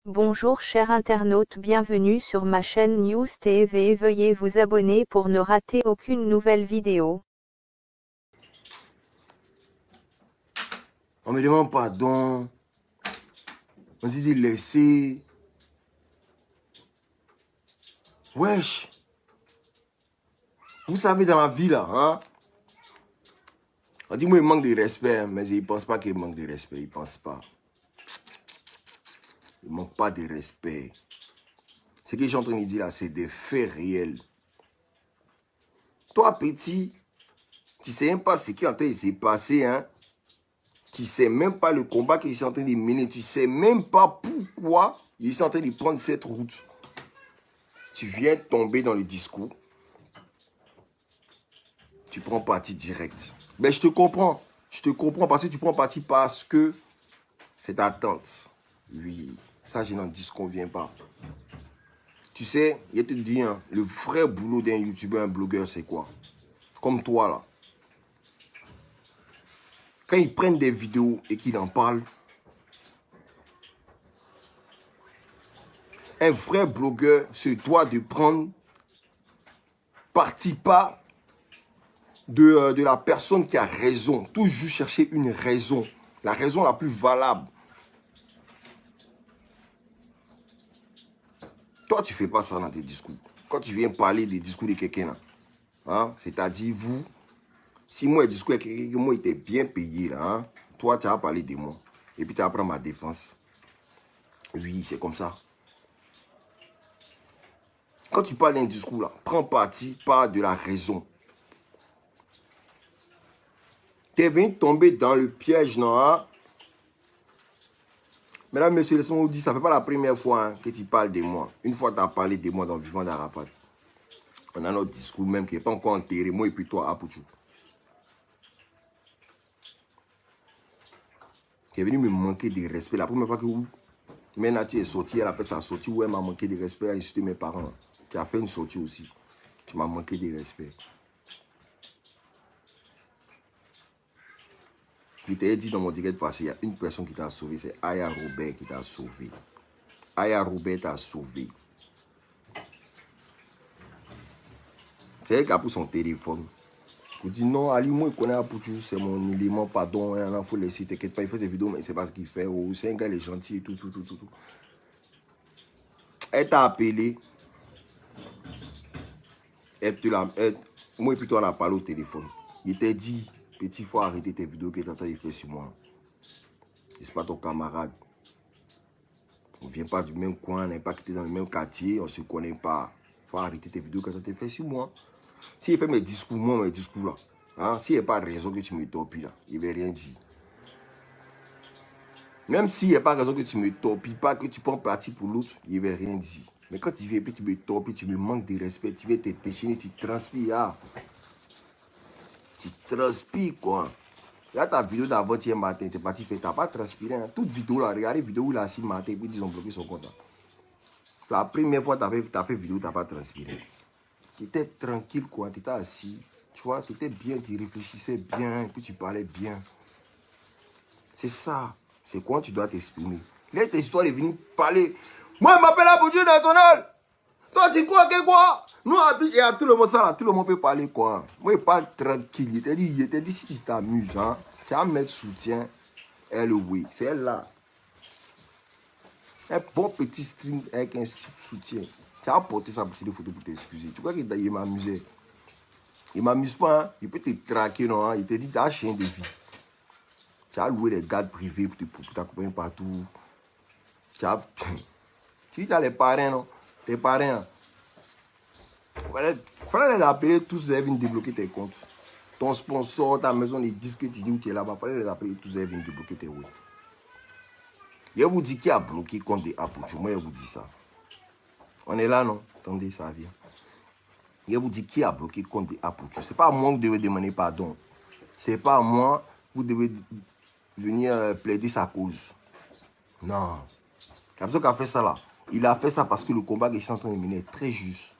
Bonjour chers internautes, bienvenue sur ma chaîne News TV. Veuillez vous abonner pour ne rater aucune nouvelle vidéo. On me demande pardon. On dit de laisser. Wesh. Vous savez dans la vie là, hein? On dit moi il manque de respect, mais il ne pense pas qu'il manque de respect. Il ne pense pas. Il ne manque pas de respect. Ce que je suis en train de dire là, c'est des faits réels. Toi petit, tu ne sais même pas ce qui est en train de se passer, hein? Tu ne sais même pas le combat que je suis en train de mener. Tu ne sais même pas pourquoi je suis en train de prendre cette route. Tu viens tomber dans le discours. Tu prends parti direct. Mais je te comprends. Je te comprends parce que tu prends parti parce que c'est ta tante. Oui, ça je n'en disconviens pas. Tu sais, je te dis, hein, le vrai boulot d'un youtubeur, un blogueur, c'est quoi? Comme toi là. Quand ils prennent des vidéos et qu'ils en parlent, un vrai blogueur se doit de prendre parti pas de la personne qui a raison. Toujours chercher une raison. La raison la plus valable. Toi, tu ne fais pas ça dans tes discours. Quand tu viens parler des discours de quelqu'un, hein, c'est-à-dire vous, si moi, le discours de quelqu'un, moi, était bien payé, là, hein, toi, tu as parlé de moi. Et puis, tu vas prendre ma défense. Oui, c'est comme ça. Quand tu parles d'un discours, là, prends parti par de la raison. Tu es venu tomber dans le piège, non, hein? Mesdames, messieurs, laissez-moi vous dire, ça ne fait pas la première fois hein, que tu parles de moi. Une fois, tu as parlé de moi dans le vivant d'Arafat. On a notre discours même qui n'est pas encore enterré, moi et puis toi, Apouchou. Qui est venu me manquer de respect. La première fois que vous, Menati est sorti, elle a fait sa sortie où elle m'a manqué de respect, elle a insulté mes parents. Tu as fait une sortie aussi. Tu m'as manqué de respect. Je t'ai dit dans mon direct passé, il y a une personne qui t'a sauvé, c'est Aya Robert qui t'a sauvé. Aya Robert t'a sauvé. C'est elle qui a pris son téléphone. Vous dites non, Ali, moi, il connaît Apouchou, c'est mon élément, pardon, il faut laisser, t'inquiète pas, il fait des vidéos, mais il ne sait pas ce qu'il fait. Oh, c'est un gars, il est gentil et tout. Elle t'a appelé. Moi et puis toi, on a parlé au téléphone. Il t'a dit, petit, il faut arrêter tes vidéos que tu as fait sur moi. C'est pas ton camarade. On ne vient pas du même coin, on n'est pas quitté dans le même quartier, on ne se connaît pas. Il faut arrêter tes vidéos que tu as fait sur moi. S'il fait mes discours, moi, mes discours là, hein, s'il n'y a pas de raison que tu me torpilles là, il ne va rien dire. Même s'il n'y a pas de raison que tu me torpilles pas, que tu prends parti pour l'autre, il ne va rien dire. Mais quand tu viens et tu me torpilles, tu me manques de respect, tu viens te déchaîner, tu transpires. Ah. Tu transpires quoi. Là, ta vidéo d'avant-hier matin, tu es parti faire, tu n'as pas transpiré. Hein. Toute vidéo là, regardez la vidéo où il a assis le matin et puis ils ont bloqué son compte. Là. La première fois que tu as fait vidéo, tu n'as pas transpiré. Tu étais tranquille quoi, tu étais assis. Tu vois, tu étais bien, tu réfléchissais bien, et puis tu parlais bien. C'est ça. C'est quoi tu dois t'exprimer. Là, tes histoires est venue parler. Moi, je m'appelle Apouchou National. Toi, tu crois que quoi? Nous, il y a tout le monde ça là, tout le monde peut parler quoi. Moi, je parle tranquille. Il t'a dit si tu t'amuses, hein, tu vas mettre soutien. Elle, oui, c'est elle là. Un bon petit stream avec un soutien. Tu as porté sa petite photo pour t'excuser. Tu crois qu'il m'amusait? Il ne m'amuse pas, hein. Il peut te traquer, non? Hein? Il te dit, tu as un chien de vie. Tu as loué les gardes privés pour t'accompagner partout. Tu dis, tu as les parrains, non? Tes parrains. Il fallait les appeler tous, ils viennent débloquer tes comptes. Ton sponsor, ta maison, les disques que tu dis où tu es là-bas, il fallait les appeler tous, ils viennent débloquer tes comptes. Je vous dis qui a bloqué le compte de Apouchou. Moi, je vous dis ça. On est là, non? Attendez, ça vient. Je vous dis qui a bloqué le compte de Apouchou. Ce n'est pas à moi que vous devez demander pardon. Ce n'est pas à moi que vous devez venir plaider sa cause. Non. La personne qui a fait ça là, il a fait ça parce que le combat que je suis en train de mener est très juste.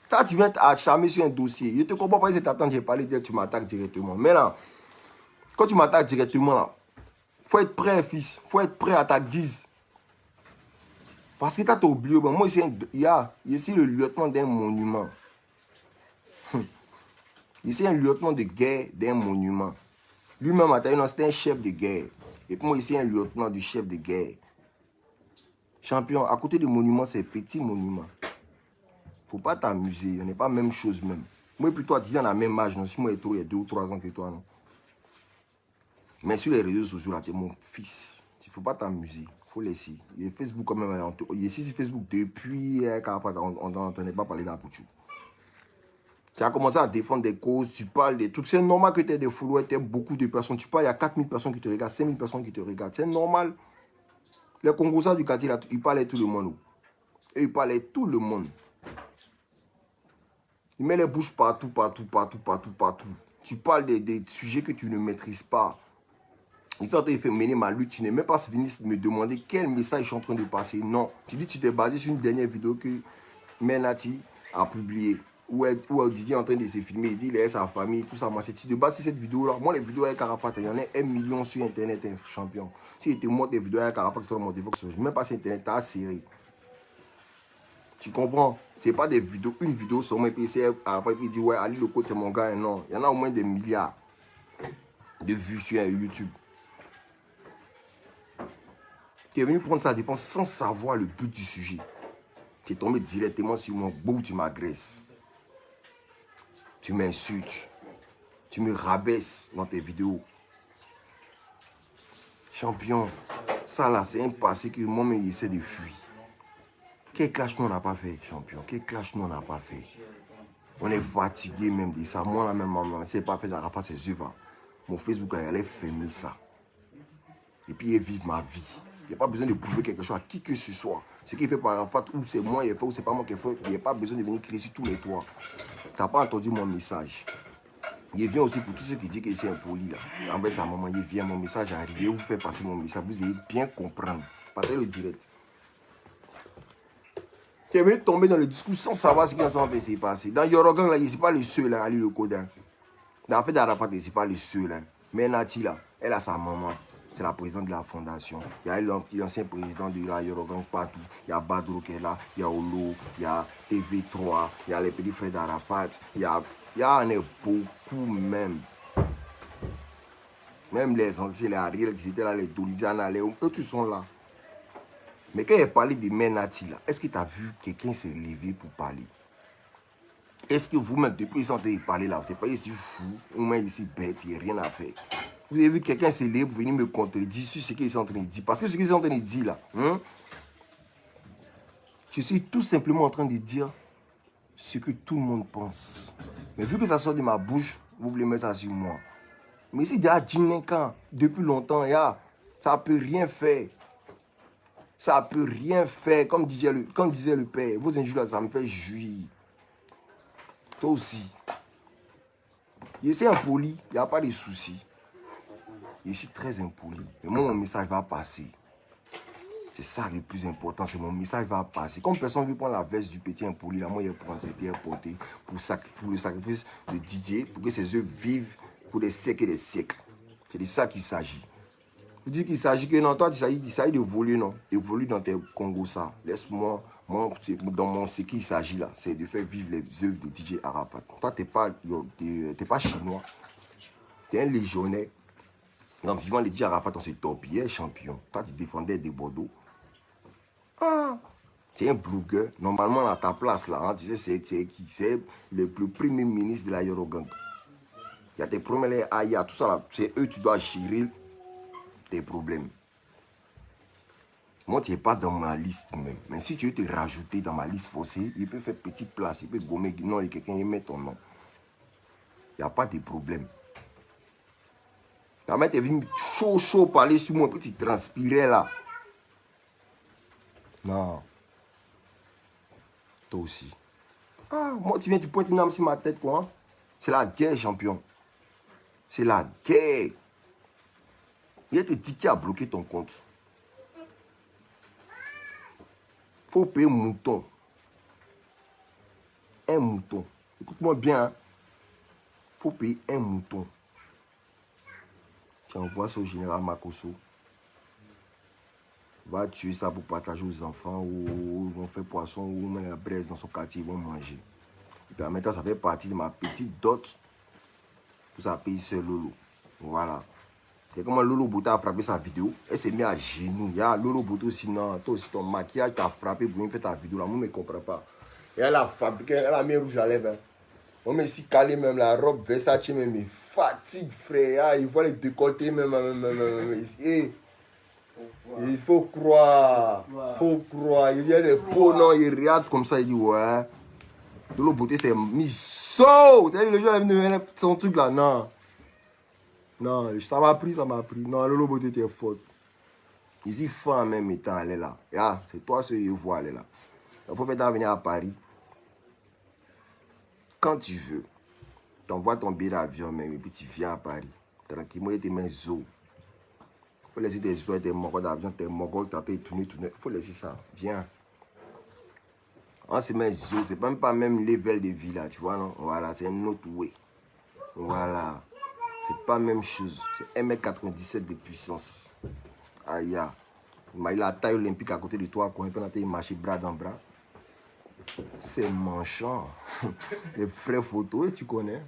Quand tu viens t'acharner sur un dossier, je ne te comprends pas si tu attends, j'ai parlé d'elle, tu m'attaques directement. Mais là, quand tu m'attaques directement là, il faut être prêt, fils. Il faut être prêt à ta guise. Parce que tu as oublié, ben, moi, je suis le lieutenant d'un monument. Je suis un lieutenant de guerre d'un monument. Lui-même, c'était un chef de guerre. Et puis moi, je suis un lieutenant du chef de guerre. Champion, à côté du monument, c'est petit monument. Faut pas t'amuser, on n'est pas la même chose même. Moi et puis toi, tu es dans la même âge, non? Si moi et toi, il y a 2 ou 3 ans que toi, non? Mais sur les réseaux sociaux, là, tu es mon fils. Il ne faut pas t'amuser, il faut laisser. Et Facebook, quand même, il est ici sur Facebook depuis, on n'entendait pas parler d'Apouchou. Tu as commencé à défendre des causes, tu parles des trucs. C'est normal que tu aies des followers, tu aies beaucoup de personnes. Tu parles, il y a 4000 personnes qui te regardent, 5000 personnes qui te regardent. C'est normal. Les Congolais du quartier, là, ils parlaient tout le monde. Et ils parlaient tout le monde. Ils mettent les bouches partout, partout, partout, partout, partout. Tu parles des sujets que tu ne maîtrises pas. Ils sont en train de faire mener ma lutte. Tu n'es même pas venu me demander quel message je suis en train de passer. Non. Tu dis que tu t'es basé sur une dernière vidéo que Menati a publiée. Où Didier est en train de se filmer. Il dit il est sa famille, tout ça. Tu te bases sur cette vidéo-là. Moi, les vidéos avec Arafat, il y en a 1 million sur Internet, un champion. Si tu montres des vidéos avec Arafat qui sont montées, il faut que je ne même pas sur Internet, tu as serré. Tu comprends? Ce n'est pas des vidéos, une vidéo sur moi, et puis Arafat qui dit ouais, Ali le coach, c'est mon gars. Non. Il y en a au moins des milliards de vues sur YouTube. Tu es venu prendre sa défense sans savoir le but du sujet. Tu es tombé directement sur mon bout, tu m'agresses. Tu m'insultes. Tu me rabaisses dans tes vidéos. Champion, ça là, c'est un passé que moi-même j'essaie de fuir. Quel clash nous on n'a pas fait, champion? Quel clash nous on n'a pas fait? On est fatigué même de ça. Moi, la même maman, c'est pas fait d'Arafat, c'est œuvres. Mon Facebook, elle allait fermer ça. Et puis, vivre ma vie. Il n'y a pas besoin de prouver quelque chose à qui que ce soit. Ce qu'il fait par Arafat, ou c'est moi qui ai fait, ou c'est pas moi qui ai fait, il n'y a pas besoin de venir crier sur tous les toits. Tu n'as pas entendu mon message. Il vient aussi pour tous ceux qui disent que c'est impoli là. En fait, sa maman, il vient, mon message arrive. Je vous fais passer mon message. Vous allez bien comprendre. Partez le direct. Tu es venu tomber dans le discours sans savoir ce qui est en train de se passer. Dans Yorogan, là, il n'est pas le seul là, Ali le Codin. Dans la fête d'Arafat, il n'est pas le seul là. Mais Nati là, elle a sa maman. C'est la présidente de la fondation. Il y a l'ancien président de la Yorogan partout. Il y a Badro qui est là. Il y a Olo. Il y a TV3. Il y a les petits frères d'Arafat. Il y en a beaucoup même. Même les anciens, les Ariel qui étaient là, les Dolidiana, eux tous sont là. Mais quand il a parlé de Menati là, est-ce que tu as vu quelqu'un s'est levé pour parler? Est-ce que vous-même, depuis qu'ils sont en train de parler là, vous n'êtes pas ici fou, ou même ici bête, il n'y a rien à faire? Vous avez vu quelqu'un s'est levé pour venir me contredire sur ce qu'ils sont en train de dire. Parce que ce qu'ils sont en train de dire là, je suis tout simplement en train de dire ce que tout le monde pense. Mais vu que ça sort de ma bouche, vous voulez mettre ça sur moi. Mais si déjà Djinenka, depuis longtemps, ça ne peut rien faire. Ça ne peut rien faire. Comme disait le père, vos injures là, ça me fait jouir. Toi aussi. Je suis impoli, il n'y a pas de souci. Je suis très impoli. Mais moi, mon message va passer. C'est ça le plus important, c'est mon message va passer. Comme personne ne veut prendre la veste du petit impoli, là, moi, je vais prendre cette pierre portée pour le sacrifice de Didier, pour que ses œuvres vivent pour des siècles et des siècles. C'est de ça qu'il s'agit. Vous dites qu'il s'agit que non, toi, il s'agit de voler, non. De voler dans tes Congo, ça. Laisse-moi, dans ce qu'il s'agit là, c'est de faire vivre les œuvres de DJ Arafat. Toi, tu n'es pas chinois. Tu es un légionnaire. En vivant les DJ Arafat, on s'est torpillé, champion. Toi, tu défendais des Bordeaux. Ah, tu es un blogueur. Normalement, à ta place là, hein, tu sais, c'est qui? C'est le premier ministre de la Yorogang. Il y a tes premiers Aya, tout ça là. C'est eux, tu dois gérer tes problèmes. Moi, tu n'es pas dans ma liste même. Mais si tu veux te rajouter dans ma liste forcée, il peut faire petite place, il peut gommer, non, et quelqu'un il met ton nom. Il n'y a pas de problème. Ta mère t'es venu chaud parler sur moi, puis tu transpirais là. Non. Toi aussi. Ah, moi, tu viens, tu pointes une arme sur ma tête, quoi. Hein? C'est la guerre, champion. C'est la guerre. Il y a tes tickets à bloquer ton compte. Faut payer un mouton. Un mouton. Écoute-moi bien. Hein? Faut payer un mouton. Tu envoies ça au général Makosso. va tuer ça pour partager aux enfants ou ils vont faire poisson ou même la braise dans son quartier, ils vont manger. Et puis en même temps, ça fait partie de ma petite dot pour ça payer ce Lolo. Voilà. C'est comment Lolo Boto a frappé sa vidéo. Elle s'est mise à genoux. Il y a Lolo Boto aussi, non, toi aussi ton maquillage t'a frappé pour venir faire ta vidéo là. Moi, je ne comprends pas. Et elle a fabriqué, elle a mis rouge à lèvres. Hein. On me si calé même la robe Versace même il fatigue frère. Il voit les décolletés même. Il faut croire. Faut croire. Il y a des peaux, non, il regarde comme ça, il dit ouais. De l'autre beauté, c'est miso. Le jour est venu son truc là, non. Non, ça m'a pris, ça m'a pris. Non, l'autre beauté était faute. Ici, fin même étant, elle est là. Ah, c'est toi ce que je vois, elle est là. Il faut faire venir à Paris. Quand tu veux. Tu envoies ton billet d'avion même et puis tu viens à Paris. Tranquillement, il y a tes mains zo. Il faut laisser des histoires, des morts d'avion, tes morts, taper, tourner. Il faut laisser ça. Viens. On se met zo, c'est même pas même level de vie là, tu vois, non? Voilà, c'est un autre way. Voilà. C'est pas la même chose. C'est 1m97 de puissance. Aïe. Il a la taille olympique à côté de toi, quand il marche bras dans bras. C'est manchant. Les vraies photos, tu connais.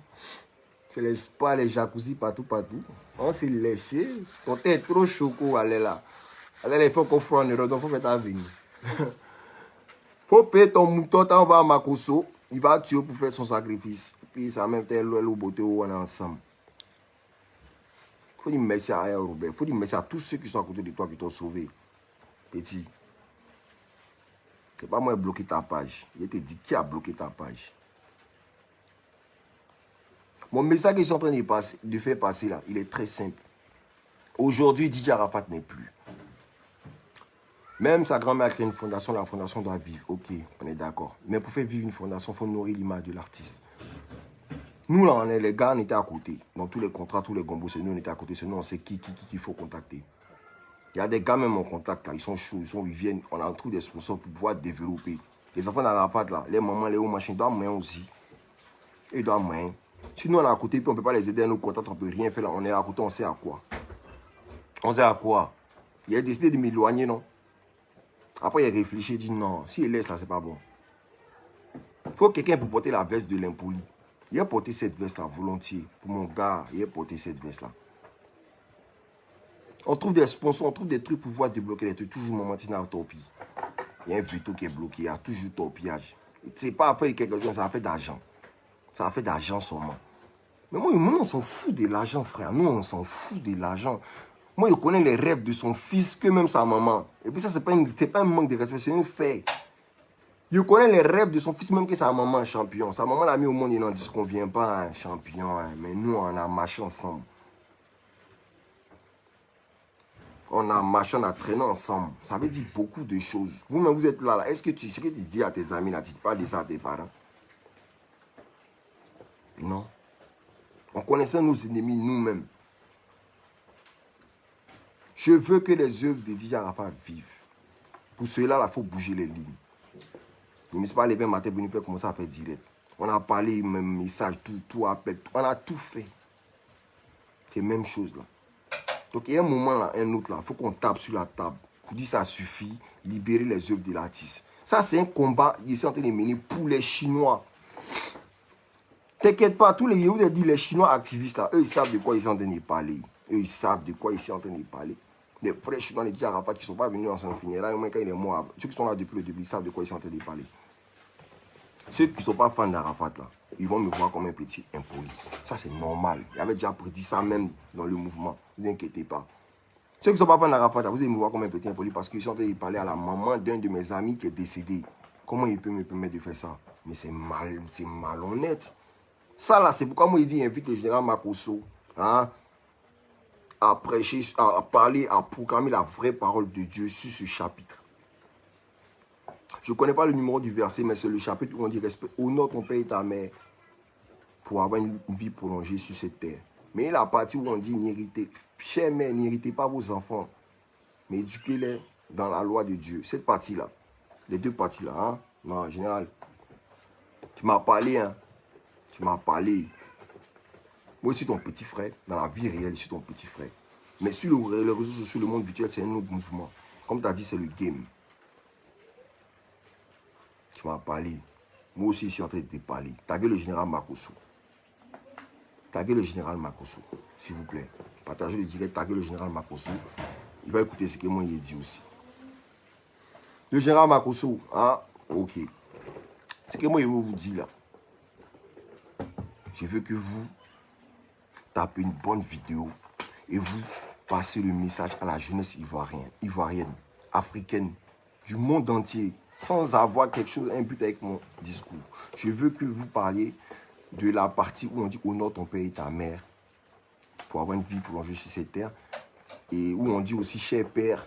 C'est les spas, les jacuzzi partout, partout. On s'est laissé. Ton thé est trop choco, allez là. Allez, il faut qu'on fasse en Europe, donc il faut faire ta vie. Faut payer ton mouton, on va à Makoso. Il va tuer pour faire son sacrifice. Puis ça même tel le beauté où on est ensemble. Faut dire merci à Aya Robert. Faut dire merci à tous ceux qui sont à côté de toi qui t'ont sauvé. Petit. C'est pas moi qui ai bloqué ta page. Je te dis qui a bloqué ta page. Mon message qu'ils sont en train de faire passer là, il est très simple. Aujourd'hui, DJ Arafat n'est plus. Même sa grand-mère a créé une fondation, la fondation doit vivre. Ok, on est d'accord. Mais pour faire vivre une fondation, il faut nourrir l'image de l'artiste. Nous, là, on est les gars, on était à côté. Dans tous les contrats, tous les gombos, c'est nous, on était à côté. C'est nous, on sait qui qu'il faut contacter. Il y a des gars même en contact, là, ils sont chauds, ils viennent, on a un trou des sponsors pour pouvoir développer. Les enfants d'Arafat, là, les mamans, les hauts machins, ils doivent moyen aussi. Ils doivent moyen. Si nous, on est à côté, puis on ne peut pas les aider à nos contacts, on ne peut rien faire là. On est à côté, on sait à quoi. On sait à quoi. Il a décidé de m'éloigner, non? Après, il a réfléchi, il dit non, s'il laisse là, c'est pas bon. Il faut quelqu'un pour porter la veste de l'impoli. Il a porté cette veste-là volontiers. Pour mon gars, il a porté cette veste-là. On trouve des sponsors, on trouve des trucs pour pouvoir débloquer les trucs. Toujours momentina à torpille. Il y a un veto qui est bloqué, il y a toujours torpillage. C'est pas à faire quelque chose, ça a fait d'argent. Ça a fait d'argent seulement. Mais moi, on s'en fout de l'argent, frère. Nous, on s'en fout de l'argent. Moi, je connais les rêves de son fils que même sa maman. Et puis ça, c'est pas un manque de respect, c'est un fait. Je connais les rêves de son fils même que sa maman champion. Sa maman l'a mis au monde, il n'en dit qu'on vient pas un champion. Hein. Mais nous, on a marché ensemble. On a marché, on a traîné ensemble. Ça veut dire beaucoup de choses. Vous-même, vous êtes là. Est-ce que tu dis à tes amis, là, tu ne parles de ça à tes parents? Non. On connaissait nos ennemis nous-mêmes. Je veux que les œuvres de DJ Arafat vivent. Pour cela, il faut bouger les lignes. Je ne me suis pas levé matin pour nous faire commencer à faire direct. On a parlé, même message, tout appel, tout. On a tout fait. C'est la même chose là. Donc il y a un moment là, un autre là, il faut qu'on tape sur la table. Pour dire ça suffit, libérer les œuvres de l'artiste. Ça c'est un combat, il est en train de mener pour les Chinois. T'inquiète pas, tous les vous avez dit les Chinois activistes là, eux ils savent de quoi ils sont en train de parler. Eux ils savent de quoi ils sont en train de parler. Les vrais Chinois, les DJ Arafat qui ne sont pas venus en son funérail, au moins quand il est mort, ceux qui sont là depuis le début, ils savent de quoi ils sont en train de parler. Ceux qui ne sont pas fans d'Arafat là, ils vont me voir comme un petit impoli. Ça c'est normal. Il avait déjà prédit ça même dans le mouvement. Ne vous inquiétez pas. Ceux qui ne sont pas fans d'Arafat, vous allez me voir comme un petit impoli parce qu'ils sont en train de parler à la maman d'un de mes amis qui est décédé. Comment il peut me permettre de faire ça? Mais c'est malhonnête. Ça là, c'est pourquoi moi il dit invite le général Makoso hein, à prêcher, à parler, à proclamer la vraie parole de Dieu sur ce chapitre. Je ne connais pas le numéro du verset, mais c'est le chapitre où on dit respect, honore ton père et ta mère pour avoir une vie prolongée sur cette terre. Mais la partie où on dit n'héritez, chère mère, n'héritez pas vos enfants, mais éduquez-les dans la loi de Dieu. Cette partie-là, les deux parties-là, hein? Non, en général, tu m'as parlé, hein? Tu m'as parlé. Moi, je suis ton petit frère. Dans la vie réelle, je suis ton petit frère. Mais sur les réseaux sociaux, le monde virtuel, c'est un autre mouvement. Comme tu as dit, c'est le game. Tu m'as parlé. Moi aussi, je suis en train de te parler. Taguez le général Makosso. Taguez le général Makosso, s'il vous plaît. Partagez le direct, taguez le général Makosso. Il va écouter ce que moi il dit aussi. Le général Makosso, hein? Ok. Ce que moi je veux vous dire là. Je veux que vous tapez une bonne vidéo et vous passez le message à la jeunesse ivoirienne, africaine, du monde entier, sans avoir quelque chose, un but avec mon discours. Je veux que vous parliez de la partie où on dit honore ton père et ta mère pour avoir une vie prolongée sur cette terre, et où on dit aussi cher père,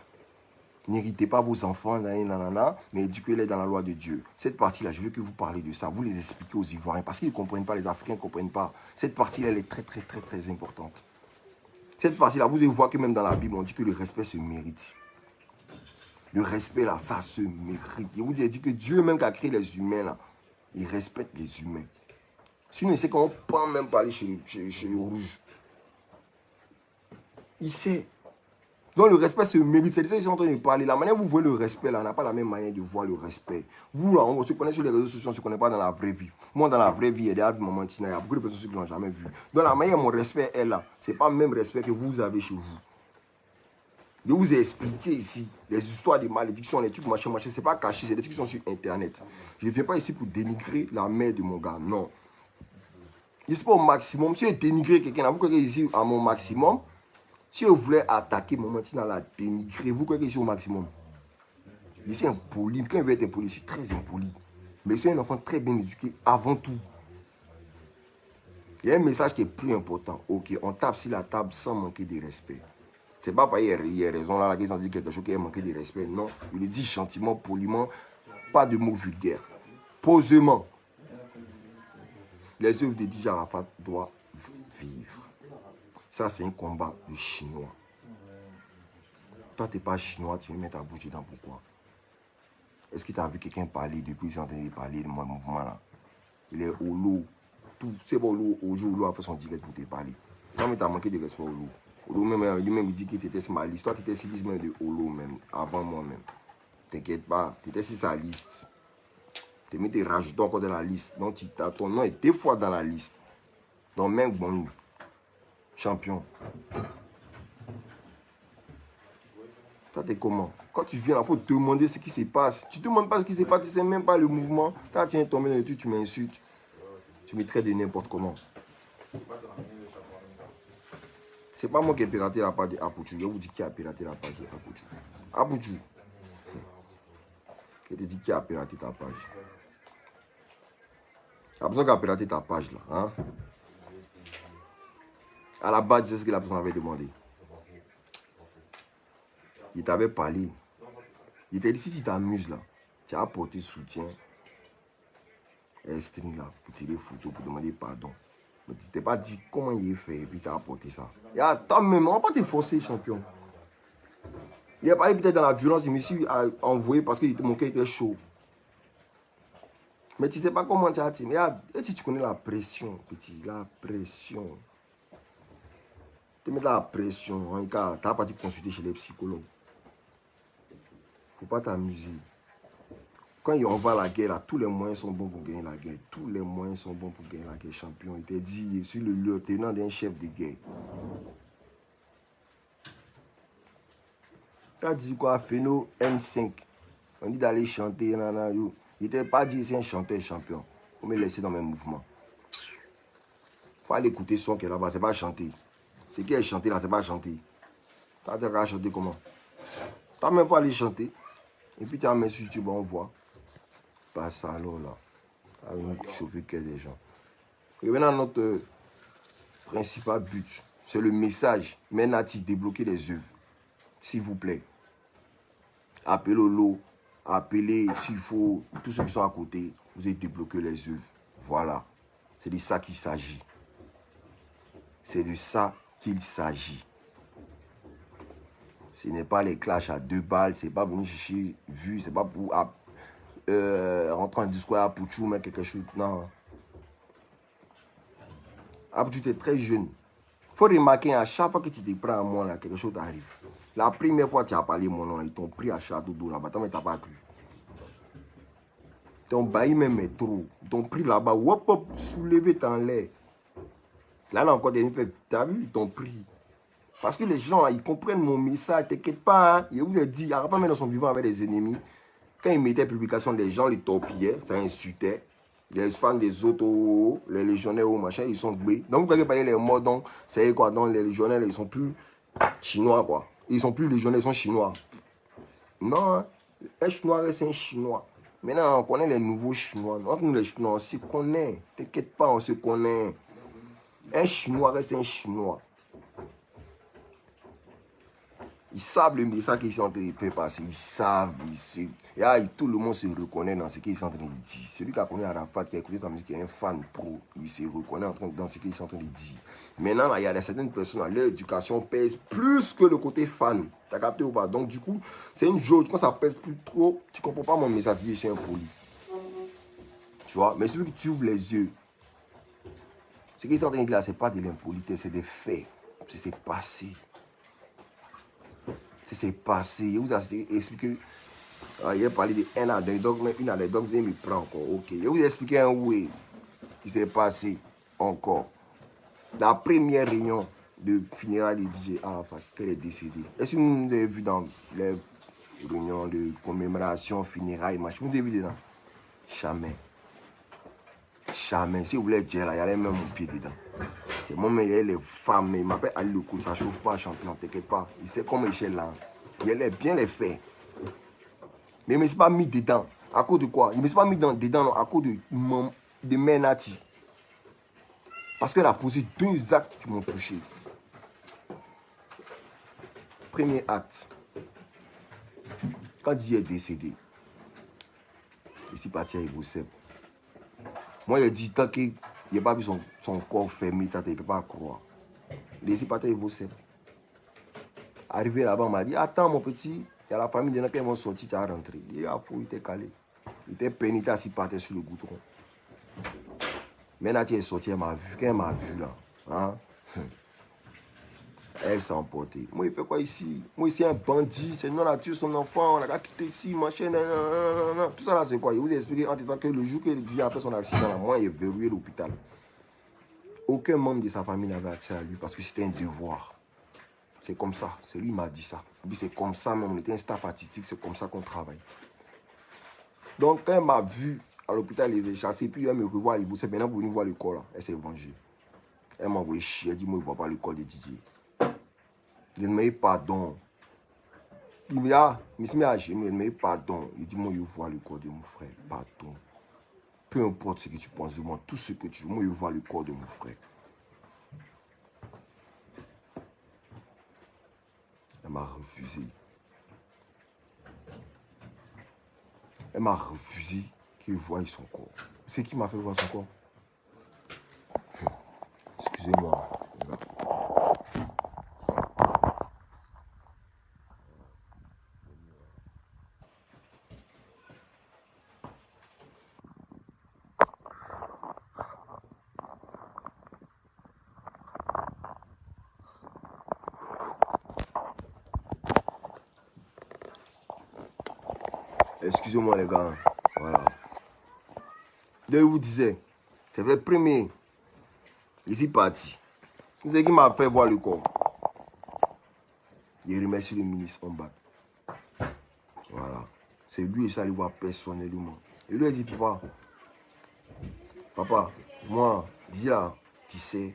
n'héritez pas vos enfants, nanana, mais éduquez-les dans la loi de Dieu. Cette partie-là, je veux que vous parlez de ça, vous les expliquez aux Ivoiriens, parce qu'ils ne comprennent pas, les Africains ne comprennent pas. Cette partie-là, elle est très, très, très, très importante. Cette partie-là, vous allez voir que même dans la Bible, on dit que le respect se mérite. Le respect, là, ça se mérite. Et vous avez dit que Dieu, même qui a créé les humains, là, il respecte les humains. Si on sait qu'on ne peut même pas aller chez le rouge. Il sait. Donc le respect se mérite. C'est ça que je suis en train de parler. La manière dont vous voyez le respect, là, on n'a pas la même manière de voir le respect. Vous, là, on se connaît sur les réseaux sociaux, on ne se connaît pas dans la vraie vie. Moi, dans la vraie vie, il y a des moments il y a beaucoup de personnes qui ne l'ont jamais vu. Donc la manière dont mon respect est là, ce n'est pas le même respect que vous avez chez vous. Je vous ai expliqué ici les histoires de malédictions, les trucs machin, machin. Ce n'est pas caché, c'est des trucs qui sont sur Internet. Je ne viens pas ici pour dénigrer la mère de mon gars, non. Je ne suis pas au maximum. Si je dénigre quelqu'un, vous croyez ici à mon maximum. Si vous voulez attaquer mon matin, la dénigrer, vous croyez que je suis au maximum. Je suis impoli. Quand il veut être impoli, je suis très impoli. Mais je suis un enfant très bien éduqué avant tout. Il y a un message qui est plus important. Ok, on tape sur la table sans manquer de respect. C'est pas parce qu'il y a raison là, qu'ils ont dit quelque chose qui a manqué de respect. Non, il le dit gentiment, poliment, pas de mots vulgaires. Posément. Les œuvres de DJ Arafat doivent vivre. Ça, c'est un combat de Chinois. Toi, tu n'es pas Chinois, tu veux mettre ta bouche dedans, pourquoi? Est-ce que tu as vu quelqu'un parler depuis qu'ils ont entendu parler de mon mouvement là? Il est au lot. C'est bon, Olo a fait son direct pour te parler. Non, mais tu as manqué de respect au lot. Olo même, lui-même, il dit que tu étais sur ma liste. Toi, tu étais sur la liste même de Olo, même, avant moi-même. T'inquiète pas, tu étais sur sa liste. Tu mis tes rajoutons encore dans la liste. Donc, ton nom est 2 fois dans la liste. Donc, même bon, champion. Toi, t'es comment? Quand tu viens, il faut te demander ce qui se passe. Tu ne te demandes pas ce qui se passe, tu ne sais même pas le mouvement. Quand tu es tombé dans le truc, tu m'insultes. Tu me traites de n'importe comment. C'est pas moi qui ai piraté la page de Apouchou. Je vous dis qui a piraté la page de Apouchou. Apouchou. Je te dis qui a piraté ta page. La personne qui a piraté ta page là. Hein? À la base, c'est ce que la personne avait demandé. Il t'avait parlé. Il t'a dit si tu t'amuses là, tu as apporté soutien. Stream là, pour tirer photo, pour demander pardon. Mais tu t'es pas dit comment il est fait et puis tu as apporté ça. Et attends même, on va pas te forcer, champion. Il a parlé peut-être dans la violence, il me suis envoyé parce que mon cœur était chaud. Mais tu sais pas comment tu as dit. Mais si tu connais la pression, petit, la pression. Tu mets la pression, hein, tu n'as pas dû consulter chez les psychologues. Faut pas t'amuser. Quand on va à la guerre, là, tous les moyens sont bons pour gagner la guerre. Tous les moyens sont bons pour gagner la guerre, champion. Il t'a dit, je suis le lieutenant d'un chef de guerre. Tu as dit quoi, Feno M5. On dit d'aller chanter, nanana, yo. Il t'a pas dit c'est un chanteur champion. Faut me laisser dans mes mouvements. Faut aller écouter son qui est là-bas, c'est pas chanter. Ce qui est chanté là, c'est pas chanter. Tu as dit à chanter comment? Toi-même, faut aller chanter. Et puis tu as mis sur YouTube, on voit. Pas ça alors là. Avec chauffer que des gens. Et maintenant, notre principal but, c'est le message. Menati, débloquer les œuvres. S'il vous plaît. Appelez Lolo. Appelez s'il faut. Tous ceux qui sont à côté. Vous avez débloqué les œuvres. Voilà. C'est de ça qu'il s'agit. C'est de ça qu'il s'agit. Ce n'est pas les clashs à 2 balles. C'est pas pour nous chercher vue. C'est pas pour rentrer en discours à Pouchou, mais quelque chose. Non. Pouchou, tu es très jeune. Il faut remarquer à chaque fois que tu te prends à moi, là, quelque chose t'arrive. La première fois que tu as parlé mon nom, ils t'ont pris à Château d'eau là-bas, mais tu n'as pas cru. Ton bail même est trop. Ils t'ont pris là-bas, hop, hop, soulevé dans l'air. Là, encore des fait, tu as vu, ils t'ont pris. Parce que les gens, ils comprennent mon message, t'inquiète pas. Hein. Je vous ai dit, Arafat même dans son vivant avec des ennemis. Quand il mettait publication, les gens les torpillaient, ça insultait. Les fans des autres, les légionnaires, machin, ils sont gbés. Donc, vous voyez pas les mots, donc, c'est quoi, donc les légionnaires, ils sont plus chinois, quoi. Ils sont plus légionnaires, ils sont chinois. Non, hein. Un chinois reste un chinois. Maintenant, on connaît les nouveaux chinois. Nous, les chinois, on se connaît. T'inquiète pas, on se connaît. Un chinois reste un chinois. Ils savent le message qu'ils sont en train de faire passer. Ils savent. Tout le monde se reconnaît dans ce qu'ils sont en train de dire. Celui qui a connu Arafat, qui a écouté sa musique, qui est un fan pro, il se reconnaît dans ce qu'ils sont en train de dire. Maintenant, là, il y a certaines personnes, leur éducation pèse plus que le côté fan. T'as capté ou pas? Donc, du coup, c'est une jauge. Quand ça pèse plus trop, tu ne comprends pas mon message. Je suis impoli. Tu vois? Mais celui qui ouvre les yeux, ce qu'ils sont en train de dire là, ce n'est pas de l'impolitesse, c'est des faits. C'est passé. C'est passé. Je vous ai expliqué. Il a parlé d'une anecdote, mais une anecdote, vous me prend encore. Ok. Je vous ai expliqué un way qui s'est passé encore. La première réunion de funérailles de DJ Arafat, qu'elle est décédée. Est-ce que vous avez vu dans les réunions de commémoration, funérailles, match? Vous avez vu dedans? Jamais. Jamais. Si vous voulez dire là, il y a même mon pied dedans. C'est moi, mais il y a les femmes, il m'appelle Ali le coup, ça ne chauffe pas à chanter, ne t'inquiète pas. Il sait comment il là. Il a bien les faits. Mais il ne me s'est pas mis dedans. À cause de quoi? Il ne me s'est pas mis dedans non, à cause de Menati. Parce qu'elle a posé 2 actes qui m'ont touché. Premier acte. Quand il est décédé, il s'est parti à Iboseb. Moi, il a dit, tant qu'il n'a pas vu son corps fermé, il ne peut pas croire. Il est parti à Iboseb. Arrivé là-bas, on m'a dit, attends mon petit, il y a la famille de gens qui vont sortir, tu as rentré. Il a fou, il était calé. Il était pénité assis par terre sur le goudron. Maintenant, tu es sorti, elle m'a vu. Quand elle m'a vu là, hein? Elle s'est emportée. Moi, il fait quoi ici? Moi, ici, un bandit, c'est non, on a tué son enfant, on a quitté ici, machin, non. Tout ça là, c'est quoi? Je vous ai expliqué en temps que le jour que Dieu a fait son accident, là, moi, il est verrouillé l'hôpital. Aucun membre de sa famille n'avait accès à lui parce que c'était un devoir. C'est comme ça. C'est lui qui m'a dit ça. C'est comme ça, même. On était un staff artistique. C'est comme ça qu'on travaille. Donc, quand elle m'a vu à l'hôpital, elle est chassée. Puis elle me revoit. Elle dit, maintenant, vous venez voir le corps là. Elle s'est vengée. Elle m'a envoyé chier. Elle dit, moi, je ne vois pas le corps de Didier. Il m'a dit, pardon. Il m'a dit, il m'a dit, pardon. Il dit, moi, je vois le corps de mon frère. Pardon. Peu importe ce que tu penses de moi, tout ce que tu veux, moi, je vois le corps de mon frère. Elle m'a refusé. Elle m'a refusé qu'il voie son corps. C'est qui m'a fait voir son corps? Excusez-moi. Excusez-moi les gars. Voilà. Je vous disais, c'est le premier. Ici parti. Vous savez qui m'a fait voir le corps? Je remercie le ministre en bas. Voilà. C'est lui et ça lui voir personnellement. Et lui a dit, papa, moi, dis là, tu sais.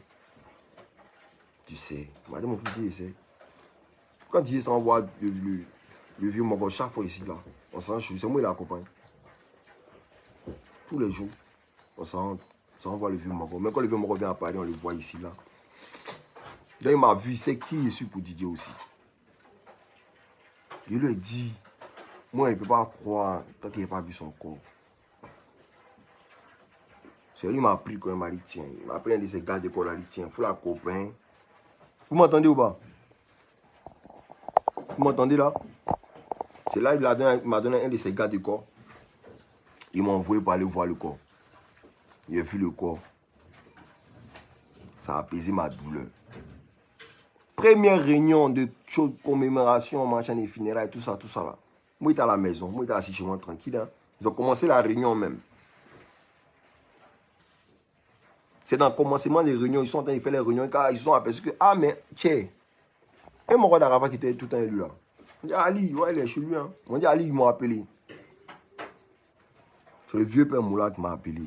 Madame, mon fils, il sait. Quand il s'envoie le vieux Mogo chaque fois ici, là, on s'en joue. C'est moi qui l'accompagne. Tous les jours, on s'envoie le vieux Mogo. Même quand le vieux Mogo vient à Paris, on le voit ici, là. Là, il m'a vu, c'est qui je suis pour Didier aussi. Je lui ai dit, moi, il ne peut pas croire tant qu'il n'a pas vu son corps. C'est lui qui m'a pris quand il m'a dit, tiens, il m'a pris un de ses gars d'école, il a dit, tiens, il faut la copain. Vous m'entendez ou pas? Vous m'entendez là? C'est là qu'il m'a donné un de ses gars de corps. Il m'a envoyé pour aller voir le corps. J'ai vu le corps. Ça a apaisé ma douleur. Première réunion de commémoration, machin et funérailles, tout ça là. Moi, j'étais à la maison, moi, j'étais assis chez moi tranquille. Hein. Ils ont commencé la réunion même. C'est dans le commencement des réunions, ils sont en train de faire les réunions, car ils sont aperçus que, ah, mais, tiens, et mon roi d'Arava qui était tout le temps élu là. On dit, Ali, ouais, il est chez lui. Hein. On dit, Ali, ils m'ont appelé. C'est le vieux père Moula qui m'a appelé.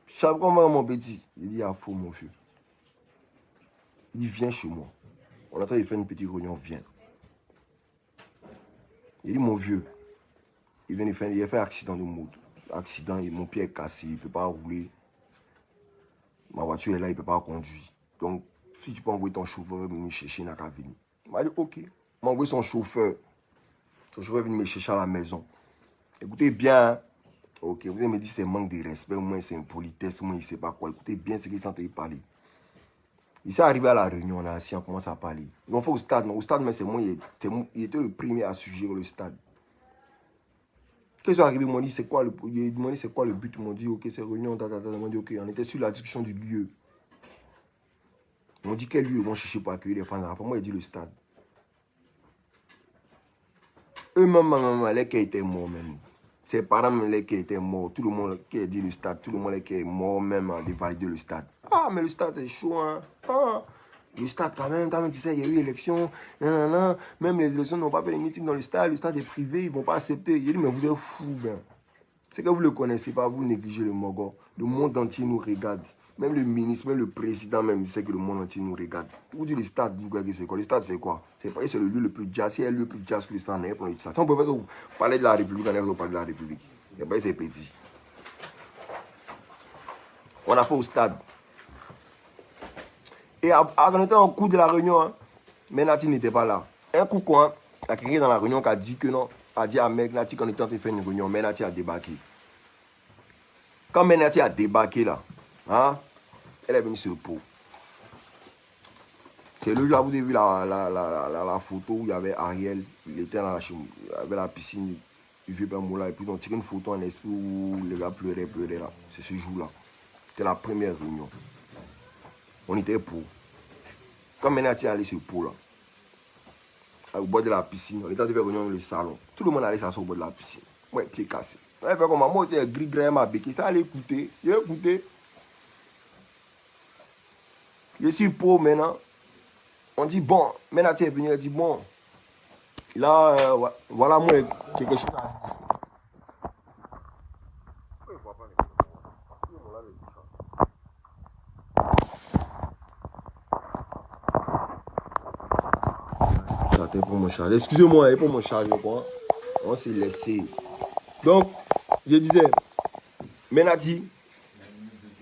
Je sais comment mon petit. Il dit, ah, faux, mon vieux. Il dit, viens chez moi. On est en train de faire une petite réunion, viens. Il dit, mon vieux, il a fait un accident de moto. Accident, mon pied est cassé, il ne peut pas rouler. Ma voiture est là, il ne peut pas conduire. Donc, si tu peux envoyer ton chauffeur venir me chercher, il n'a qu'à venir. Il m'a dit, ok. Il m'a envoyé son chauffeur. Son chauffeur est venu me chercher à la maison. Écoutez bien. Hein? Ok, vous allez me dire c'est manque de respect, moi c'est impolitesse, moi il ne sait pas quoi. Écoutez bien ce qu'ils sont en train de parler. Il s'est arrivé à la réunion, on a assis, on commence à parler. Ils ont fait au stade, non, au stade, mais c'est moi, il était le premier à suggérer le stade. Quand ils sont arrivés, ils m'ont dit c'est quoi le but, ils m'ont dit ok, c'est réunion, ils m'ont dit ok, on était sur la discussion du lieu. Ils m'ont dit quel lieu ils vont chercher pour accueillir les fans. Enfin, moi, il dit le stade. Eux-mêmes, les qui étaient morts même. Ses parents, les qui étaient morts. Tout le monde qui a dit le stade. Tout le monde qui est mort même de valider le stade. Ah, mais le stade est chaud, hein. Ah, le stade, quand même, tu sais, il y a eu élection. Nanana. Même les élections n'ont pas fait les meetings dans le stade. Le stade est privé, ils ne vont pas accepter. Il dit, mais vous êtes fous, ben. C'est que vous ne le connaissez pas, vous négligez le Mogor. Le monde entier nous regarde. Même le ministre, même le président, même, il sait que le monde entier nous regarde. Vous dites le stade, vous regardez c'est quoi? Le stade, c'est quoi? C'est le lieu le plus jazz. C'est le lieu le plus jazz que le stade n'est pas. Si on peut parler de la République, on va parler de la République. Et bien, c'est petit. On a fait au stade. Et on était en cours de la réunion, hein, mais Nati n'était pas là. Un coup, quoi, il y a quelqu'un dans la réunion qui a dit que non. A dit à Mec Nati qu'on était en train de faire une réunion, mais Nati a débarqué. Quand Menati a débarqué là, hein, elle est venue sur le pot. C'est le jour où vous avez vu la photo où il y avait Ariel, il était dans il avait la piscine, il vieux père Moula, et puis on tirait une photo en esprit où les gars pleuraient là. C'est ce jour-là. C'était la première réunion. On était pour. Quand Menati est allé sur le pot là, au bord de la piscine, on était en train de faire réunion dans le salon. Tout le monde allait s'asseoir au bord de la piscine. Ouais, pied cassé. Ouais, fait comme moi, c'est gris-gris, ma béquille. Ça allait écouter. J'ai écouté. Je suis pauvre maintenant. On dit, bon, maintenant tu es venu, elle dit, bon, là, voilà moi quelque chose à dire. C'était pour mon charge. Excusez-moi, pour mon charge, on s'est laissé. Donc, je disais, Menati,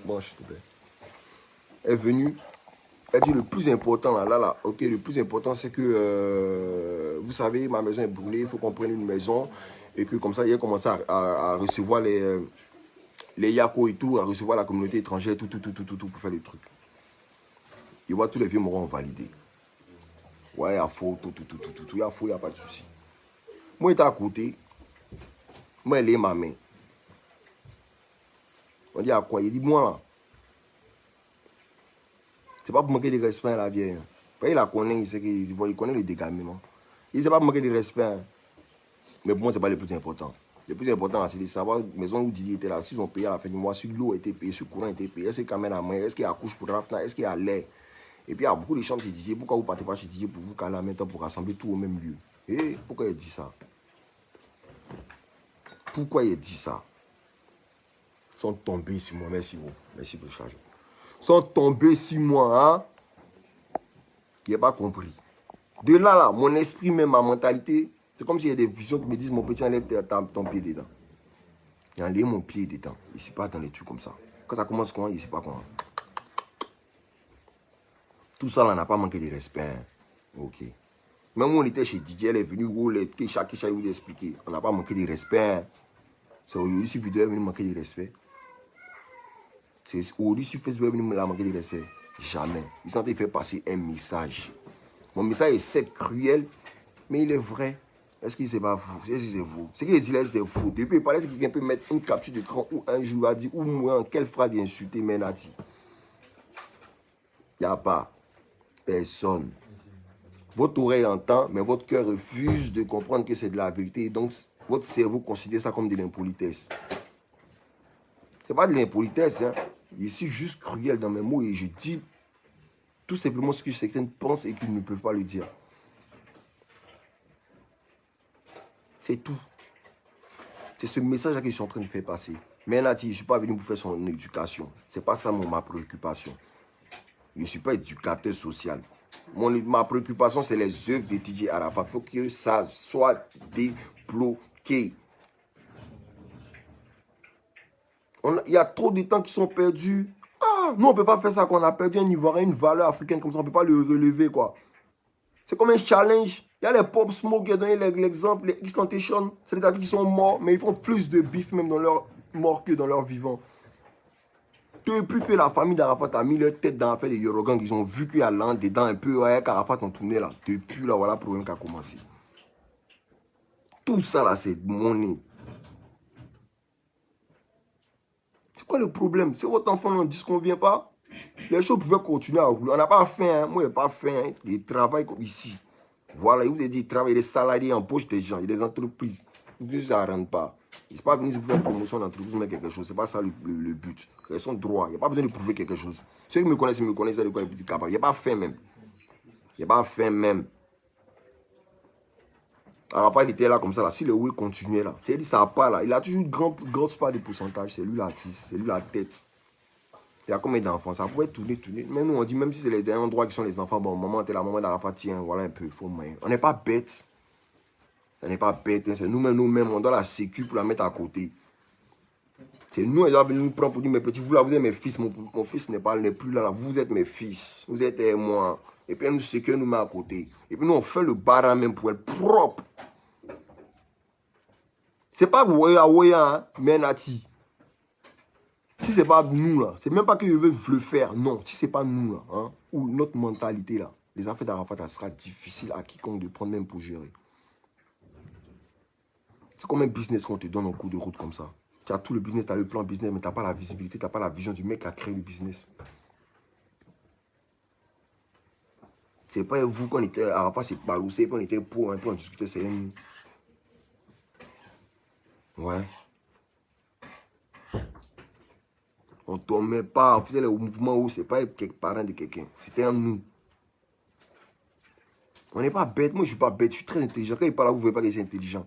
bon, s'il te plaît, est venue. Elle dit le plus important, là, ok, le plus important, c'est que, vous savez, ma maison est brûlée, il faut qu'on prenne une maison. Et que comme ça, il a commencé à recevoir les Yako et tout, à recevoir la communauté étrangère, tout, pour faire le truc. Il voit tous les vieux morons validés. Ouais, il y a faux, tout, il y a faux, il n'y a pas de souci. Moi, j'étais à côté. Moi, elle est ma main. On dit à quoi? Il dit, moi, là. C'est pas pour manquer de respect à la vieille. Il la connaît, il connaît le dégalement. Il ne sait pas manquer de respect. Mais pour moi, ce n'est pas le plus important. Le plus important, c'est de savoir, maison où Didier était là, s'ils ont payé à la fin du mois, si l'eau était payée, si le courant était payé, est-ce qu'il y a caméra à main, est-ce qu'il y a couche pour Rafna, est-ce qu'il y a lait. Et puis il y a beaucoup de chambres chez Didier. Pourquoi vous ne partez pas chez Didier pour vous caler en même temps pour rassembler tout au même lieu? Et pourquoi il dit ça? Pourquoi il dit ça? Ils sont tombés sur moi. Merci beaucoup. Merci pour le charge. Ils sont tombés sur moi. Hein? Il n'a pas compris. De là, mon esprit, même ma mentalité, c'est comme s'il y a des visions qui me disent mon petit, enlève ton pied dedans. Il enlève mon pied dedans. Il ne s'est pas dans les trucs comme ça. Quand ça commence comment, il ne sait pas comment. Tout ça, là, n'a pas manqué de respect. Hein? Ok. Même où on était chez Didier, elle est venue, où chaque vous expliquer. On n'a pas manqué de respect. Hein? C'est aujourd'hui, si vidéo est venue manquer de respect. C'est aujourd'hui, si Facebook est venu manquer de respect. Jamais. Ils sont en train de faire passer un message. Mon message est certes cruel, mais il est vrai. Est-ce qu'il c'est pas vous? Est-ce que c'est vous? Ce qu'il dit là, c'est faux. Depuis, il paraît que quelqu'un peut mettre une capture d'écran ou un jour a dit, ou moi, en quelle phrase d'insulter Menati. Il n'y a pas. Personne. Votre oreille entend, mais votre cœur refuse de comprendre que c'est de la vérité. Donc, votre cerveau considère ça comme de l'impolitesse. Ce n'est pas de l'impolitesse. Hein. Je suis juste cruel dans mes mots et je dis tout simplement ce que certains pensent et qu'ils ne peuvent pas le dire. C'est tout. C'est ce message-là que je suis en train de faire passer. Mais Nati, je ne suis pas venu pour faire son éducation. Ce n'est pas ça ma préoccupation. Je ne suis pas éducateur social. Ma préoccupation, c'est les œuvres de DJ Arafat. Il faut que ça soit débloqué. Il y a trop de temps qui sont perdus. Ah, nous, on ne peut pas faire ça qu'on a perdu un Ivoirien, une valeur africaine comme ça. On ne peut pas le relever, quoi. C'est comme un challenge. Il y a les Pop Smoke qui ont donné l'exemple, les X-Tentation. C'est des artistes qui sont morts, mais ils font plus de bif même dans leur mort que dans leur vivant. Depuis que la famille d'Arafat a mis leur tête dans l'affaire des Yorogan, ils ont vu qu'il y a l'an dedans un peu, ouais, qu'Arafat ont tourné là. Depuis là, voilà le problème qui a commencé. Tout ça là, c'est monnaie. C'est quoi le problème? C'est votre enfant n'en dit qu'on ne vient pas. Les choses pouvaient continuer à rouler. On n'a pas faim, hein. Moi, je n'ai pas faim. Hein. Il travaille comme ici. Voilà, il vous a dit, il travaille, des salariés en poche des gens, il y a des entreprises. Ça ne rentre pas. Il ne sont pas venus pour faire promotion d'entreprise, mais quelque chose. Ce n'est pas ça le but. Ils sont droits. Il n'y a pas besoin de prouver quelque chose. Ceux qui me connaissent, ils me connaissent de quoi ils sont capables. Il n'y a pas faim même. Il n'y a pas faim même. Arafat, il était là comme ça, là. Si le oui continuait là, c'est-à-dire ça n'a pas là. Il a toujours une grande part de pourcentage. C'est lui l'artiste, c'est lui la tête. Il y a combien d'enfants? Ça pouvait tourner. Même nous, on dit, même si c'est les endroits qui sont les enfants, bon, maman, t'es la maman d'Arafat, tiens, voilà un peu, il faut moyen. On n'est pas bête. On n'est pas bête, hein. C'est nous-mêmes, on doit la sécu pour la mettre à côté. C'est nous, ils doivent nous prendre pour dire, mes petits, vous là, vous êtes mes fils, mon fils n'est plus là, vous êtes mes fils, vous êtes moi. Et puis, elle nous sécure, nous met à côté. Et puis, nous, on fait le bar même pour être propre. C'est pas Woya, hein, mais Nati. Si c'est pas nous là, c'est même pas que je veux le faire, non. Si c'est pas nous là, hein, ou notre mentalité là, les affaires d'Arafat, ça sera difficile à quiconque de prendre même pour gérer. C'est comme un business qu'on te donne en cours de route comme ça. Tu as tout le business, tu as le plan business, mais tu n'as pas la visibilité, tu n'as pas la vision du mec qui a créé le business. C'est pas vous qu'on était à Arafat, c'est baloussé, on était pour, un peu on discutait, c'est un... Ouais. On ne dormait pas, on faisait le mouvement où c'est pas quelques parents de quelqu'un. C'était un nous. On n'est pas bête. Moi, je ne suis pas bête. Je suis très intelligent. Quand il parle là, vous ne voyez pas que c'est intelligent.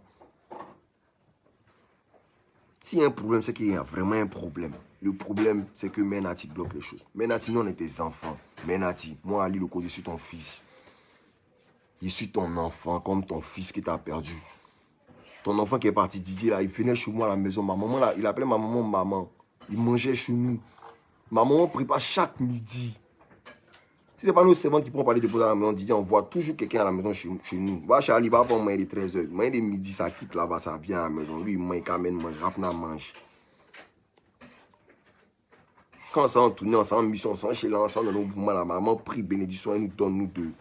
S'il y a un problème, c'est qu'il y a vraiment un problème. Le problème, c'est que Menati bloque les choses. Menati, nous, on est tes enfants. Menati, moi, Ali Loko, je suis ton fils. Je suis ton enfant, comme ton fils qui t'a perdu. Ton enfant qui est parti, Didier, là, il venait chez moi à la maison. Ma maman, là, il appelait ma maman maman. Il mangeait chez nous. Ma maman prépare chaque midi. Si ce n'est pas nos servantes qui prennent parler de poser à la maison, Didier, on voit toujours quelqu'un à la maison chez nous. Va chez Ali, va pour manger de 13h. Manger de midi, ça quitte là-bas, ça vient à la maison. Lui, il mange, Kamen mange, Rafna mange. Quand on s'en tourne, on s'en mission, on s'en chez là, on s'en donne au mouvement, la maman prie bénédiction et nous donne nous deux.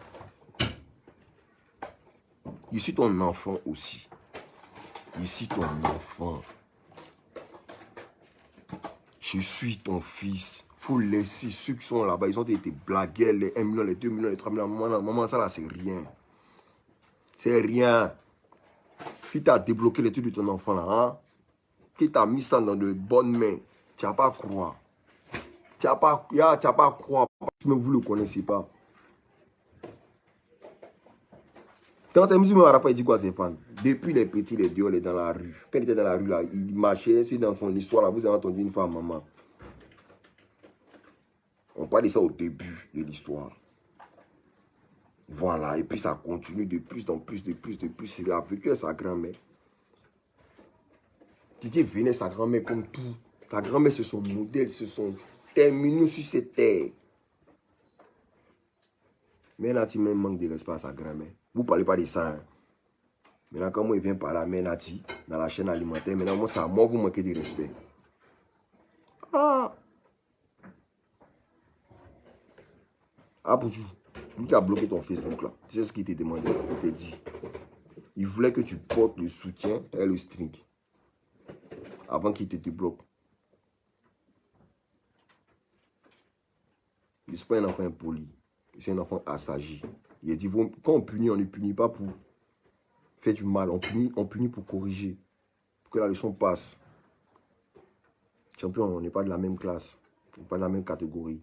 Je suis ton enfant aussi. Je suis ton enfant. Je suis ton fils. Il faut laisser ceux qui sont là-bas. Ils ont été blagués, les 1 million, les 2 millions, les 3 millions. Maman, ça là, c'est rien. C'est rien. Qui t'a débloqué les trucs de ton enfant là, hein? Qui t'a mis ça dans de bonnes mains. Tu n'as pas à croire. Tu n'as pas à croire. Même vous ne le connaissez pas. Quand c'est musulman, Arafat, il dit quoi à ses fans? Depuis les petits, les dehors, les dans la rue. Quand il était dans la rue, là, il marchait, c'est dans son histoire, là, vous avez entendu une femme, maman. On parle de ça au début de l'histoire. Voilà, et puis ça continue de plus en plus, de plus. Il a vécu avec sa grand-mère. Didier venait sa grand-mère comme tout. Sa grand-mère, c'est son modèle, c'est son terminus sur cette terre. Mais Nati même manque de respect à sa grand-mère. Vous ne parlez pas de ça. Hein? Maintenant, quand moi, il vient parler à Menati dans la chaîne alimentaire, maintenant, moi, ça, moi, vous manquez de respect. Ah! Ah, Boujou, lui qui a bloqué ton Facebook, là, tu sais ce qu'il t'a demandé, il t'a dit. Il voulait que tu portes le soutien et le string avant qu'il te débloque. Il n'est pas un enfant impoli. C'est un enfant assagi. Il a dit, quand on punit, on ne punit pas pour faire du mal. On punit pour corriger. Pour que la leçon passe. Champion, on n'est pas de la même classe. On n'est pas de la même catégorie.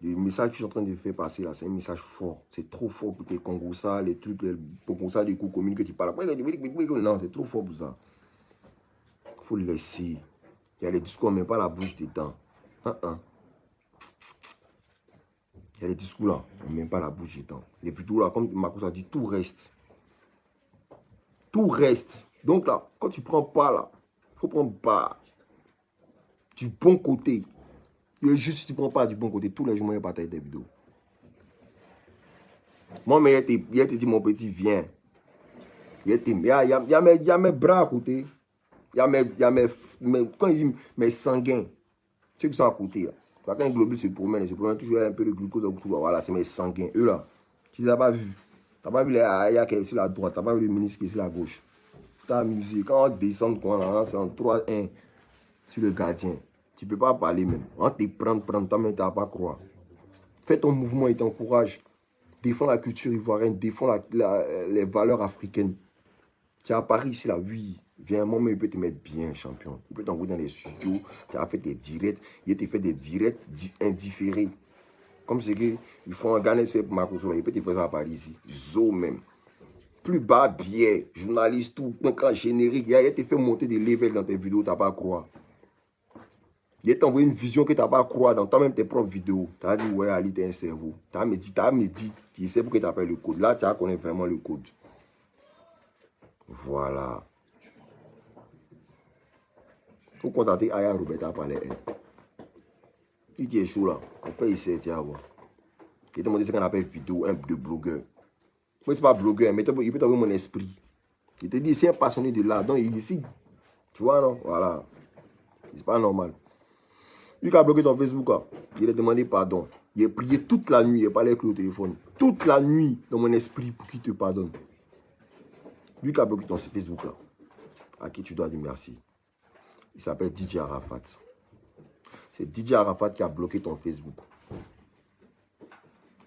Le message que je suis en train de faire passer là, c'est un message fort. C'est trop fort pour tes Congossas, les trucs, les Congossas, les coups communes que tu parles. Non, c'est trop fort pour ça. Il faut le laisser. Il y a les discours, mais pas la bouche dedans. Il y a les discours là, on ne met pas la bouche dedans. Les vidéos là, comme Marcos a dit, tout reste. Tout reste. Donc là, quand tu prends pas là, il faut prendre pas du bon côté. Et juste si tu prends pas du bon côté, tous les jours, il partage des vidéos. Moi, mais il te dit, mon petit, viens. Il y a mes bras à côté. Il y a mes quand il dit mes sanguins. Ceux qui sont à côté là. Quand un globule se promène toujours un peu de glucose. Voilà, c'est mes sanguins. Eux là, tu les as pas vus. Tu n'as pas vu les Aya qui est sur la droite. Tu n'as pas vu le ministre qui est sur la gauche. Tu t'es amusé. Quand on descend, c'est en 3-1 sur le gardien. Tu ne peux pas parler même. On te prendre, ta main, tu n'as pas croire. Fais ton mouvement et t'encourage. Défends la culture ivoirienne, défends les valeurs africaines. Tu es à Paris ici là, oui. Viens, moi, mais il peut te mettre bien, champion. Il peut t'envoyer dans les studios. Tu as fait des directs. Il te fait des directs indifférés. Comme c'est qu'il faut un Ghanais fait pour Marcos. Il peut te faire ça à Paris ici. Zo même. Plus bas, bien. Journaliste, tout. Quand générique. Il te fait monter des levels dans tes vidéos. Tu n'as pas à croire. Il t'a envoyé une vision que tu n'as pas à croire dans toi-même tes propres vidéos. Tu as dit, ouais, Ali, tu as un cerveau. Tu as médité. Tu sais pourquoi tu appelles le code. Là, tu as connais vraiment le code. Voilà. Il faut contacter Aya Roberta par les. Il est chaud là. On fait ici, tiens, voir. Il t'a demandé ce qu'on appelle vidéo, un de blogueur. Moi, c'est pas blogueur, mais il peut t'envoyer mon esprit. Il te dit, c'est un passionné de l'art. Donc, il est ici. Tu vois, non? Voilà. C'est pas normal. Lui qui a bloqué ton Facebook, il a demandé pardon. Il a prié toute la nuit, il a parlé avec le téléphone. Toute la nuit dans mon esprit pour qu'il te pardonne. Lui qui a bloqué ton Facebook, là, à qui tu dois dire merci. Il s'appelle DJ Arafat. C'est DJ Arafat qui a bloqué ton Facebook.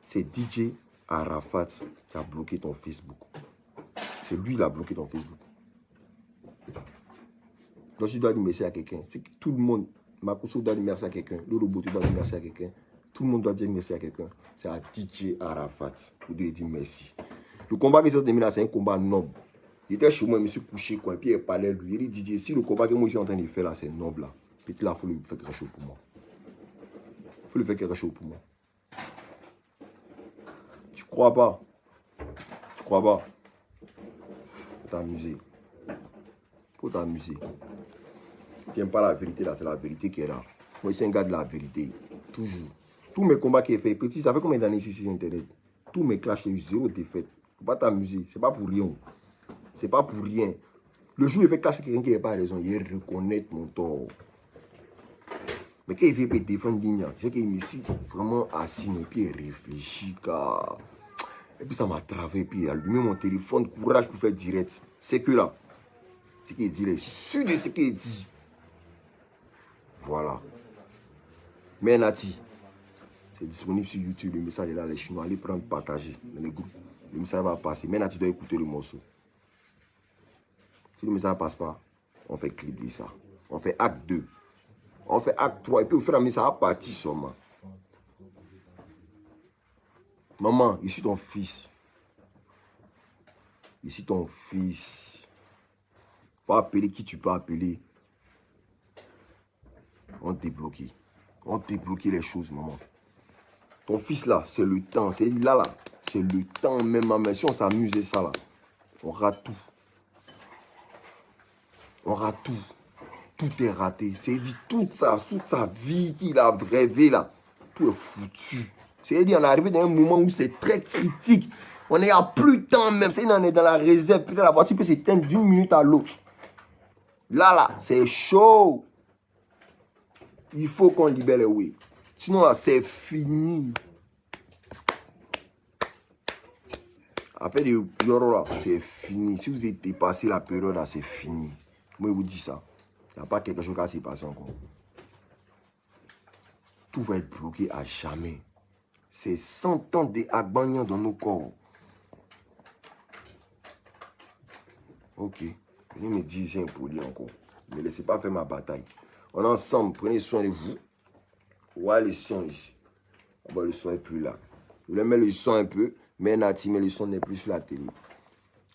C'est DJ Arafat qui a bloqué ton Facebook. C'est lui qui a bloqué ton Facebook. Donc tu dois dire merci à quelqu'un. C'est que tout le monde, Marcos doit dire merci à quelqu'un. Le robot doit dire merci à quelqu'un. Tout le monde doit dire merci à quelqu'un. C'est à DJ Arafat. Vous devez dire merci. Le combat qui s'est terminé là, c'est un combat noble. Il était chez moi, il me suis couché, quoi, et puis il parlait lui. Il dit, si le combat que moi je suis en train de faire là, c'est noble là. Puis là, il faut lui faire quelque chose pour moi. Il faut lui faire quelque chose pour moi. Tu crois pas? Tu crois pas? Faut t'amuser. Faut t'amuser. Tu n'aimes pas la vérité là, c'est la vérité qui est là. Moi, c'est un gars de la vérité. Toujours. Tous mes combats qui est fait, petit, ça fait combien d'années ici sur Internet? Tous mes clashs, j'ai eu 0 défaite. Faut pas t'amuser. C'est pas pour rien. C'est pas pour rien. Le jour où il fait clash quelqu'un qui n'a pas raison, il reconnaît mon tort. Mais quand il veut défendre Digna, je sais qu'il est ici vraiment assis, et puis il réfléchit. Car... Et puis ça m'a travaillé, puis il a allumé mon téléphone, courage pour faire direct. C'est que là, ce qu'il dit, je suis sûr de ce qu'il dit. Voilà. Mais Nati, c'est disponible sur YouTube, le message est là, les Chinois, allez prendre, partager dans les groupes. Le message va passer. Mais Nati doit écouter le morceau. Si le message ne passe pas, on fait clip de ça. On fait acte 2. On fait acte 3. Et puis au fur et à mesure, ça va partir seulement. Maman, ici ton fils. Ici ton fils. Faut appeler qui tu peux appeler. On débloque. On débloque les choses, maman. Ton fils là, c'est le temps. C'est là. C'est le temps même, maman. Si on s'amuse et ça là, on rate tout. On rate tout. Tout est raté. C'est dit toute sa vie qu'il a rêvé là. Tout est foutu. C'est-à-dire on est arrivé dans un moment où c'est très critique. On n'est à plus de temps même. C'est-à-dire on est dans la réserve. Peut-être la voiture peut s'éteindre d'une minute à l'autre. Là, c'est chaud. Il faut qu'on libère les oui. Sinon là, c'est fini. Après de Yoro là, c'est fini. Si vous avez dépassé la période là, c'est fini. Moi, je vous dis ça. Il n'y a pas quelque chose qui s'est passé encore. Tout va être bloqué à jamais. C'est 100 ans de Agbagnan dans nos corps. Ok. Venez me dire, j'ai impoli encore. Ne me laissez pas faire ma bataille. On est ensemble, prenez soin de vous. Ouais, le son ici. Oh, bah, le son n'est plus là. Je voulais mettre le son un peu, mais Nati, mais le son n'est plus sur la télé.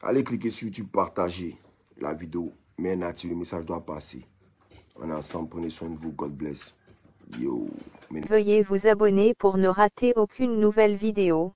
Allez cliquer sur YouTube, partager la vidéo. Mais Nati, le message doit passer. On est ensemble, prenez soin de vous. God bless. Yo. Veuillez vous abonner pour ne rater aucune nouvelle vidéo.